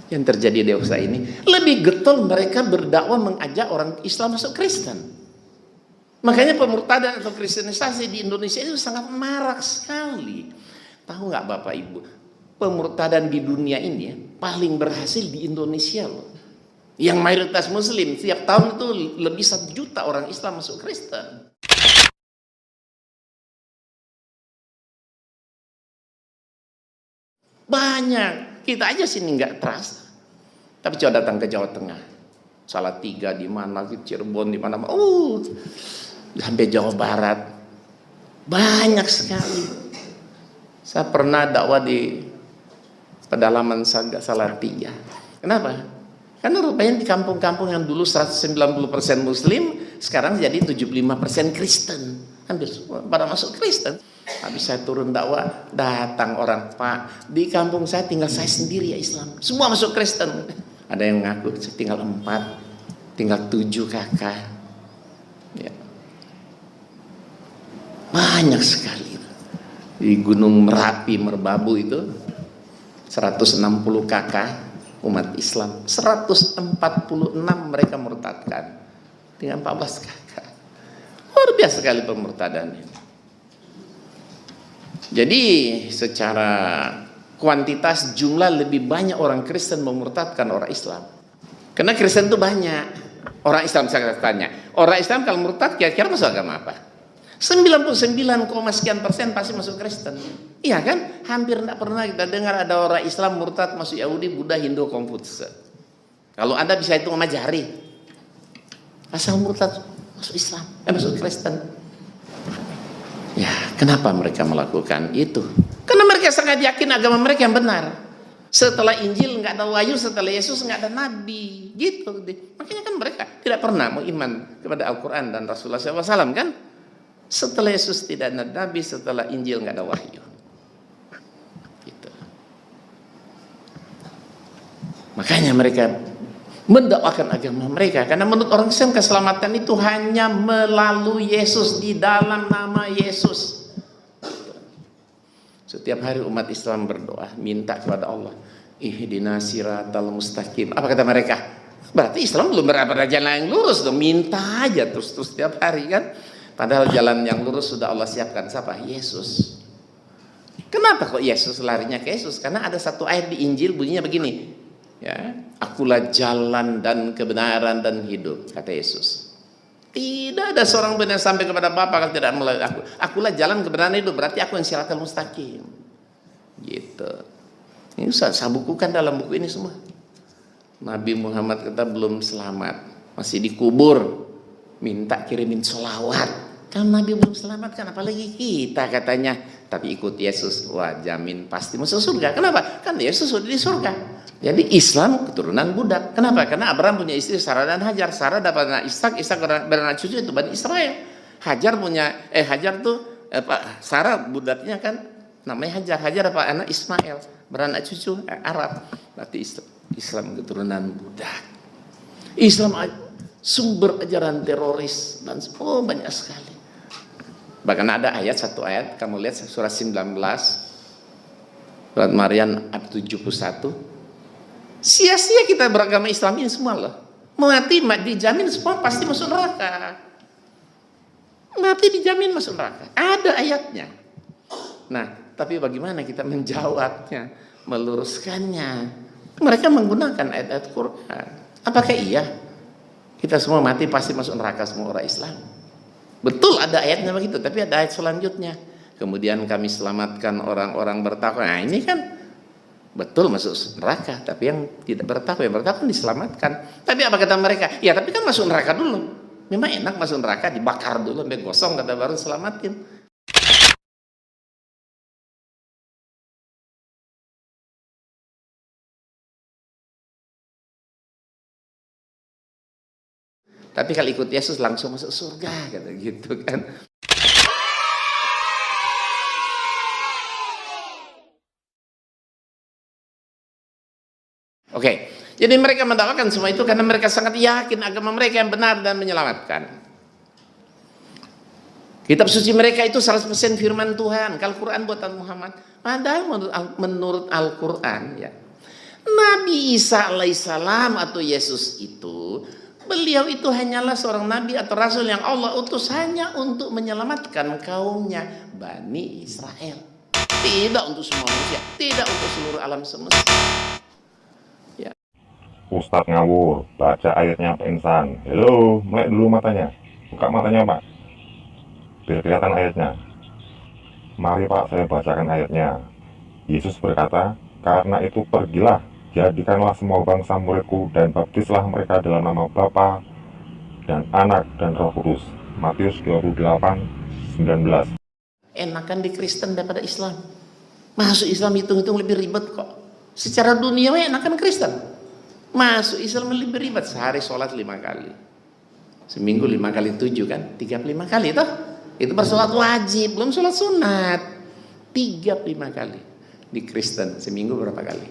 yang terjadi di USA ini. Lebih getol mereka berdakwah mengajak orang Islam masuk Kristen. Makanya pemurtadan atau kristenisasi di Indonesia itu sangat marak sekali. Tahu nggak Bapak Ibu, pemurtadan di dunia ini ya, paling berhasil di Indonesia loh. Yang mayoritas Muslim, setiap tahun itu lebih 1 juta orang Islam masuk Kristen. Banyak, kita aja sini nggak terasa. Tapi coba datang ke Jawa Tengah, Salatiga di mana, Cirebon di mana, sampai Jawa Barat, banyak sekali. Saya pernah dakwah di pedalaman Salatiga. Kenapa? Karena rupanya di kampung-kampung yang dulu 190% Muslim, sekarang jadi 75% Kristen. Hampir pada masuk Kristen. Habis saya turun dakwah, datang orang, Pak, di kampung saya tinggal saya sendiri ya Islam. Semua masuk Kristen. Ada yang ngaku tinggal 4, tinggal 7 kakak. Ya. Banyak sekali. Di Gunung Merapi, Merbabu itu 160 kakak umat Islam. 146 mereka murtadkan. Dengan 14 kakak. Luar biasa sekali pemurtadan ini. Jadi secara kuantitas jumlah lebih banyak orang Kristen memurtadkan orang Islam. Karena Kristen itu banyak. Orang Islam saya tanya, orang Islam kalau murtad kira-kira masuk agama apa? 99, sekian persen pasti masuk Kristen. Iya kan? Hampir tidak pernah kita dengar ada orang Islam murtad masuk Yahudi, Buddha, Hindu, Konfutse. Kalau Anda bisa hitung sama jari. Asal murtad masuk Islam, masuk Kristen. Ya, kenapa mereka melakukan itu? Karena mereka sangat yakin agama mereka yang benar. Setelah Injil nggak ada wahyu, setelah Yesus nggak ada nabi, gitu. Makanya kan mereka tidak pernah mau iman kepada Al-Quran dan Rasulullah SAW kan? Setelah Yesus tidak ada nabi, setelah Injil nggak ada wahyu. Gitu. Makanya mereka mendakwakan agama mereka, karena menurut orang Islam keselamatan itu hanya melalui Yesus, di dalam nama Yesus. Setiap hari umat Islam berdoa minta kepada Allah, ihdinas siratal mustaqim. Apa kata mereka? Berarti Islam belum berada jalan yang lurus dong, minta aja terus setiap hari kan. Padahal jalan yang lurus sudah Allah siapkan. Siapa? Yesus. Kenapa kok Yesus larinya ke Yesus? Karena ada satu ayat di Injil bunyinya begini, ya, akulah jalan dan kebenaran dan hidup, kata Yesus. Tidak ada seorang pun yang sampai kepada Bapa kalau tidak melalui aku. Akulah jalan kebenaran hidup, berarti aku yang siratal mustaqim. Gitu. Ini saya bukukan dalam buku ini semua. Nabi Muhammad kata belum selamat, masih dikubur, minta kirimin sholawat. Kalau Nabi belum selamat kan apalagi kita katanya. Tapi ikut Yesus, wah jamin pasti masuk surga. Kenapa? Kan Yesus sudah di surga. Jadi Islam keturunan budak. Kenapa? Karena Abraham punya istri Sarah dan Hajar. Sarah dapat anak Ishak, Ishak beranak cucu itu Bani Israel. Hajar tuh Sarah budaknya kan namanya Hajar. Hajar dapat anak Ismail, beranak cucu Arab. Berarti Islam keturunan budak. Islam sumber ajaran teroris dan banyak sekali. Bahkan ada satu ayat, kamu lihat surah 19, surat Maryam ayat 71. Sia-sia kita beragama Islam ini semua loh. Mati dijamin semua pasti masuk neraka. Mati dijamin masuk neraka. Ada ayatnya. Nah, tapi bagaimana kita menjawabnya, meluruskannya? Mereka menggunakan ayat-ayat Quran. Apakah iya kita semua mati pasti masuk neraka semua orang Islam? Betul ada ayatnya begitu, tapi ada ayat selanjutnya. Kemudian kami selamatkan orang-orang bertakwa. Nah, ini kan betul masuk neraka, tapi yang tidak bertakwa, yang bertakwa diselamatkan. Tapi apa kata mereka? Ya tapi kan masuk neraka dulu. Memang enak masuk neraka, dibakar dulu sampai gosong, kata baru selamatin. Tapi kalau ikut Yesus langsung masuk surga, kata gitu kan. Oke, jadi mereka mendakwakan semua itu karena mereka sangat yakin agama mereka yang benar dan menyelamatkan. Kitab suci mereka itu 100% firman Tuhan. Kalau Quran buatan Muhammad, padahal menurut Al-Quran ya, Nabi Isa alaihissalam atau Yesus itu, beliau itu hanyalah seorang nabi atau rasul yang Allah utus hanya untuk menyelamatkan kaumnya Bani Israel. Tidak untuk semua manusia, tidak untuk seluruh alam semesta. Ya. Ustadz ngawur, baca ayatnya Pak Insan. Halo, melek dulu matanya. Buka matanya Pak, biar kelihatan ayatnya. Mari Pak, saya bacakan ayatnya. Yesus berkata, karena itu pergilah, jadikanlah semua bangsa muridku dan baptislah mereka dalam nama Bapa dan Anak dan Roh Kudus. Matius 28:19. Enakan di Kristen daripada Islam. Masuk Islam hitung-hitung lebih ribet kok. Secara duniawi enakan Kristen. Masuk Islam lebih ribet. Sehari sholat 5 kali. Seminggu 5 kali 7 kan? 35 kali toh. Itu bersolat wajib, belum sholat sunat. 35 kali. Di Kristen seminggu berapa kali?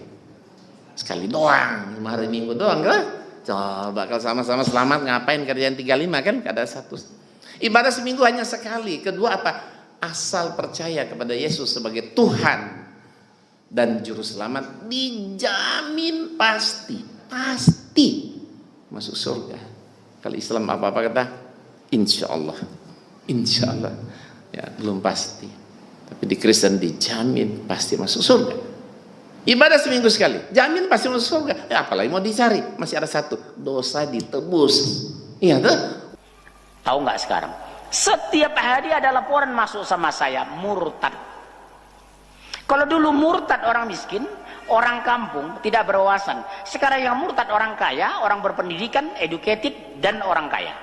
Sekali doang, 5 hari Minggu doang kan? Coba kalau sama-sama selamat ngapain kerjaan 35 kan? Ada satu. Ibadah seminggu hanya sekali. Kedua apa? Asal percaya kepada Yesus sebagai Tuhan dan Juru Selamat, dijamin pasti masuk surga. Kalau Islam apa-apa kata insya Allah ya, belum pasti. Tapi di Kristen dijamin pasti masuk surga. Ibadah seminggu sekali, jamin pasti masuk surga. Ya, apalagi mau dicari, masih ada satu, dosa ditebus. Iya tuh. Tahu nggak sekarang? Setiap hari ada laporan masuk sama saya, murtad. Kalau dulu murtad orang miskin, orang kampung, tidak berwawasan. Sekarang yang murtad orang kaya, orang berpendidikan, educated, dan orang kaya.